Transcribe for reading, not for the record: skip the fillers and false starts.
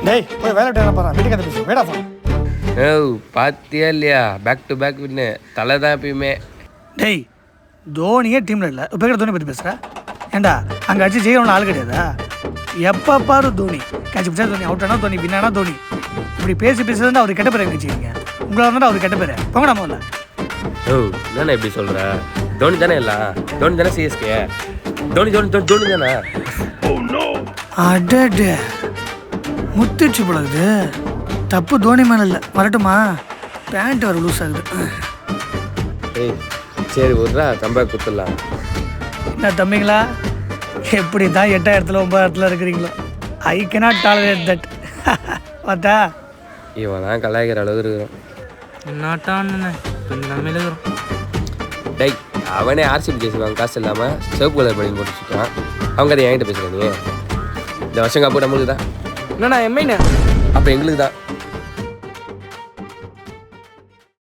டேய் போய் வேலை விட்டு போகிறேன் வீட்டுக்கு வந்து பேசு வேடா போகிறேன். ஓ பார்த்தியா இல்லையா, பேக் டு பேக் வின்னு தலை தான் எப்பயுமே. டேய் தோனியே டீமில் இல்லை இப்போ தோனி பற்றி பேசுகிறேன். ஏண்டா அங்கே அடிச்சு ஜெயிக்கணும்னு ஆள் கிடையாதா? எப்போ பாரு தோனி கேட்ச் பிடிச்சா தோனி, அவுட் ஆனால் தோனி, வின்னானா தோனி. இப்படி பேசி பேசுறது அவர் கெட்ட பேர் வச்சுக்கிங்க. உங்களால் இருந்தால் அவர் கெட்ட பேர் போங்கடா முதல்ல. ஓ என்னண்ணா எப்படி சொல்கிற? தோனி தானே எல்லாம், தோனி தானே சிஎஸ்கே, தோனி தோனி தோனி தோனி தானே. அடே முத்துச்சு போலகுது. தப்பு தோனி மேலே இல்லை, வரட்டுமா? பேண்ட் வர லூஸ் ஆகுது. ஏய் சரி விட்றா, கம்பேக் கொடுத்துடலாம். என்ன தம்பிங்களா, எப்படி தான் 8000த்துல 9000த்துல இருக்கிறீங்களோ? I cannot tolerate that. பார்த்தா இவன் தான் கலாய்க்கிற அளவு இருக்கிறோம். என்னாட்டான்னு நம்ம எழுதுறோம். டை அவனே ஆர்சிபி ஜெயிச்சு வாங்க காசு இல்லாமல் சிவப்பு கலர் பண்ணி போட்டு சுற்றுறான். அவங்க அதை என்கிட்ட பேசுகிறேன். நீ இந்த வருஷம் கப்பு நம்மளுக்கு தான். என்னண்ணா எம்ஐண்ணே? அப்போ எங்களுக்கு தான்.